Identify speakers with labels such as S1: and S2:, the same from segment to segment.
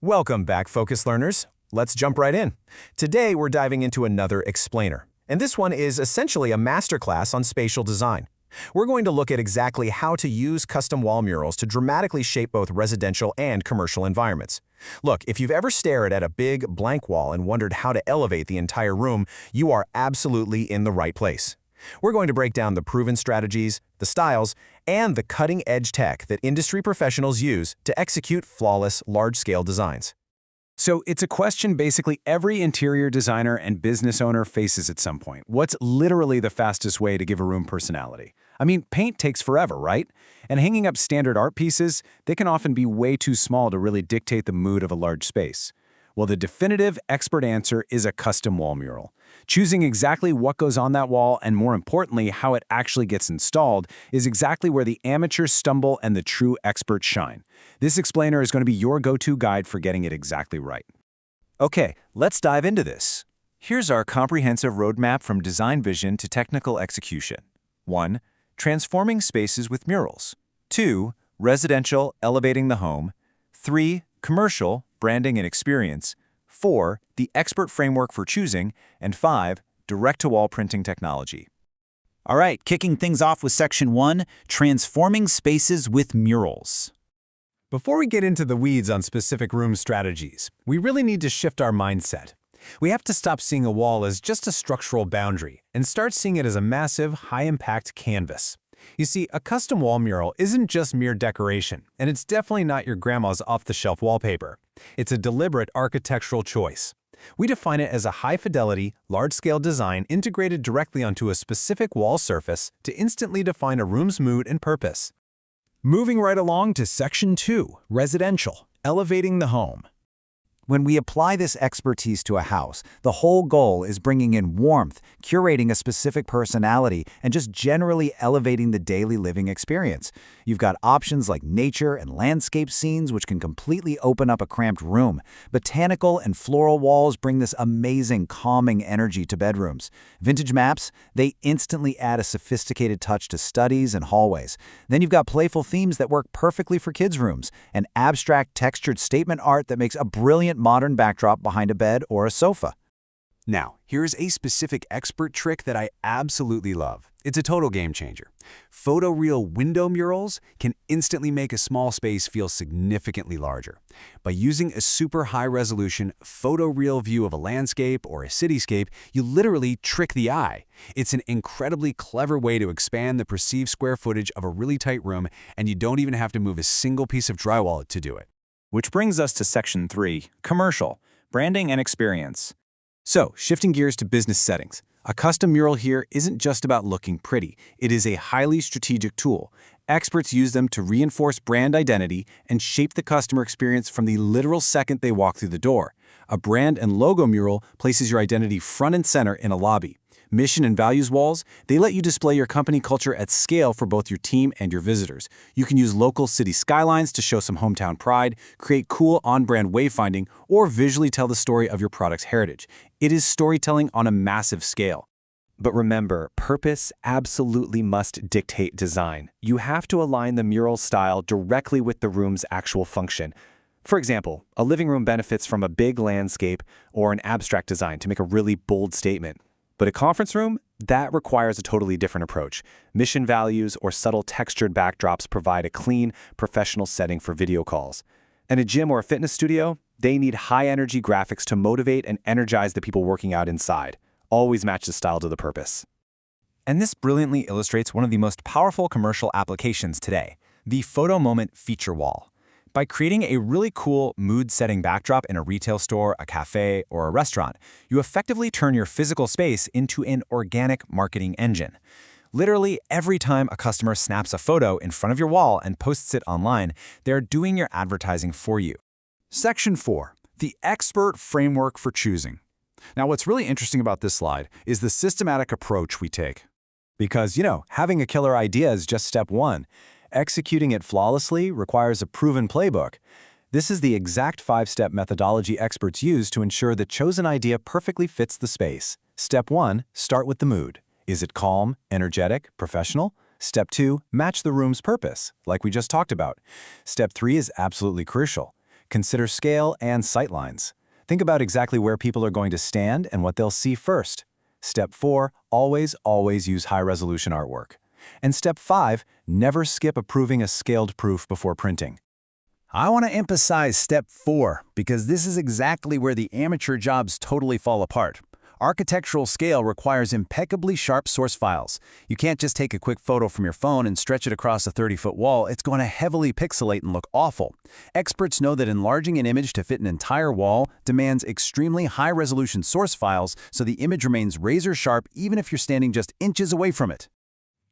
S1: Welcome back, Focus Learners. Let's jump right in. Today, we're diving into another explainer, and this one is essentially a masterclass on spatial design. We're going to look at exactly how to use custom wall murals to dramatically shape both residential and commercial environments. Look, if you've ever stared at a big, blank wall and wondered how to elevate the entire room, you are absolutely in the right place. We're going to break down the proven strategies, the styles, and the cutting-edge tech that industry professionals use to execute flawless, large-scale designs.
S2: So it's a question basically every interior designer and business owner faces at some point. What's literally the fastest way to give a room personality? I mean, paint takes forever, right? And hanging up standard art pieces, they can often be way too small to really dictate the mood of a large space. Well, the definitive expert answer is a custom wall mural. Choosing exactly what goes on that wall and, more importantly, how it actually gets installed is exactly where the amateurs stumble and the true experts shine. This explainer is going to be your go-to guide for getting it exactly right.
S3: Okay, let's dive into this. Here's our comprehensive roadmap from design vision to technical execution. 1. Transforming spaces with murals. 2. Residential, elevating the home. 3. Commercial, branding and experience. 4. The expert framework for choosing. And 5. Direct-to-wall printing technology.
S4: All right, kicking things off with Section 1, Transforming Spaces with Murals.
S1: Before we get into the weeds on specific room strategies, we really need to shift our mindset. We have to stop seeing a wall as just a structural boundary and start seeing it as a massive, high-impact canvas. You see, a custom wall mural isn't just mere decoration, and it's definitely not your grandma's off-the-shelf wallpaper. It's a deliberate architectural choice. We define it as a high-fidelity, large-scale design integrated directly onto a specific wall surface to instantly define a room's mood and purpose. Moving right along to Section 2, Residential, Elevating the Home.
S4: When we apply this expertise to a house, the whole goal is bringing in warmth, curating a specific personality, and just generally elevating the daily living experience. You've got options like nature and landscape scenes, which can completely open up a cramped room. Botanical and floral walls bring this amazing, calming energy to bedrooms. Vintage maps, they instantly add a sophisticated touch to studies and hallways. Then you've got playful themes that work perfectly for kids' rooms, and abstract textured statement art that makes a brilliant modern backdrop behind a bed or a sofa.
S2: Now, here's a specific expert trick that I absolutely love. It's a total game changer. Photoreal window murals can instantly make a small space feel significantly larger. By using a super high-resolution photoreal view of a landscape or a cityscape, you literally trick the eye. It's an incredibly clever way to expand the perceived square footage of a really tight room, and you don't even have to move a single piece of drywall to do it.
S3: Which brings us to Section 3, Commercial, Branding and Experience.
S2: So, shifting gears to business settings. A custom mural here isn't just about looking pretty. It is a highly strategic tool. Experts use them to reinforce brand identity and shape the customer experience from the literal second they walk through the door. A brand and logo mural places your identity front and center in a lobby. Mission and values walls, they let you display your company culture at scale for both your team and your visitors. You can use local city skylines to show some hometown pride, create cool on-brand wayfinding, or visually tell the story of your product's heritage. It is storytelling on a massive scale.
S3: But remember, purpose absolutely must dictate design. You have to align the mural style directly with the room's actual function. For example, a living room benefits from a big landscape or an abstract design to make a really bold statement. But a conference room, that requires a totally different approach. Mission values or subtle textured backdrops provide a clean, professional setting for video calls. And a gym or a fitness studio, they need high-energy graphics to motivate and energize the people working out inside. Always match the style to the purpose.
S1: And this brilliantly illustrates one of the most powerful commercial applications today, the photo moment feature wall. By creating a really cool mood-setting backdrop in a retail store, a cafe, or a restaurant, you effectively turn your physical space into an organic marketing engine. Literally, every time a customer snaps a photo in front of your wall and posts it online, they're doing your advertising for you.
S2: Section 4, the expert framework for choosing. Now, what's really interesting about this slide is the systematic approach we take.
S1: Because, having a killer idea is just step one. Executing it flawlessly requires a proven playbook. This is the exact 5-step methodology experts use to ensure the chosen idea perfectly fits the space. Step 1, start with the mood. Is it calm, energetic, professional? Step 2, match the room's purpose, like we just talked about. Step 3 is absolutely crucial.
S2: Consider scale and sightlines. Think about exactly where people are going to stand and what they'll see first. Step 4, always use high-resolution artwork. And Step 5, never skip approving a scaled proof before printing.
S1: I want to emphasize Step 4 because this is exactly where the amateur jobs totally fall apart. Architectural scale requires impeccably sharp source files. You can't just take a quick photo from your phone and stretch it across a 30-foot wall. It's going to heavily pixelate and look awful. Experts know that enlarging an image to fit an entire wall demands extremely high-resolution source files so the image remains razor-sharp even if you're standing just inches away from it.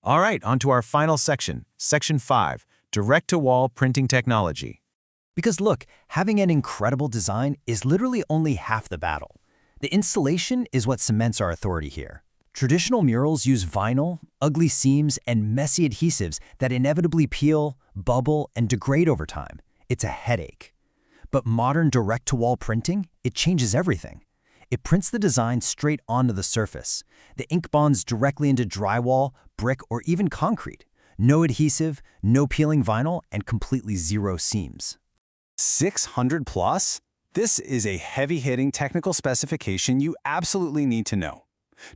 S2: All right, on to our final section, Section 5, Direct-to-Wall Printing Technology.
S5: Because look, having an incredible design is literally only half the battle. The installation is what cements our authority here. Traditional murals use vinyl, ugly seams, and messy adhesives that inevitably peel, bubble, and degrade over time. It's a headache. But modern direct-to-wall printing, it changes everything. It prints the design straight onto the surface. The ink bonds directly into drywall, brick, or even concrete. No adhesive, no peeling vinyl, and completely zero seams.
S2: 600 plus? This is a heavy-hitting technical specification you absolutely need to know.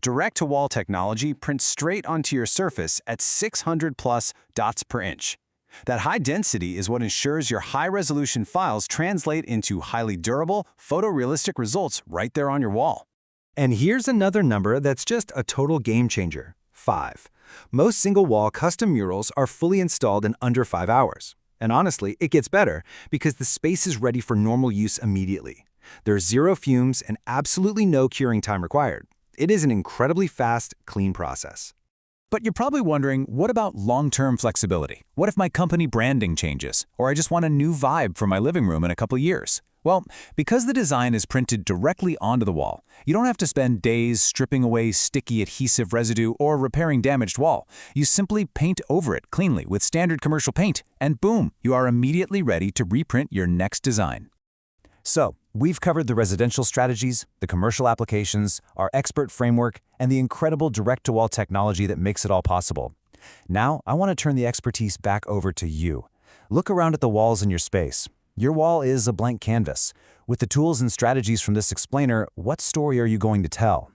S2: Direct-to-wall technology prints straight onto your surface at 600 plus dots per inch. That high density is what ensures your high-resolution files translate into highly durable, photorealistic results right there on your wall.
S3: And here's another number that's just a total game changer: 5. Most single-wall custom murals are fully installed in under 5 hours. And honestly, it gets better because the space is ready for normal use immediately. There's zero fumes and absolutely no curing time required. It is an incredibly fast, clean process.
S1: But you're probably wondering, what about long-term flexibility? What if my company branding changes, or I just want a new vibe for my living room in a couple years? Well, because the design is printed directly onto the wall, you don't have to spend days stripping away sticky adhesive residue or repairing damaged wall. You simply paint over it cleanly with standard commercial paint, and boom, you are immediately ready to reprint your next design.
S2: So, we've covered the residential strategies, the commercial applications, our expert framework, and the incredible direct-to-wall technology that makes it all possible. Now, I want to turn the expertise back over to you. Look around at the walls in your space. Your wall is a blank canvas. With the tools and strategies from this explainer, what story are you going to tell?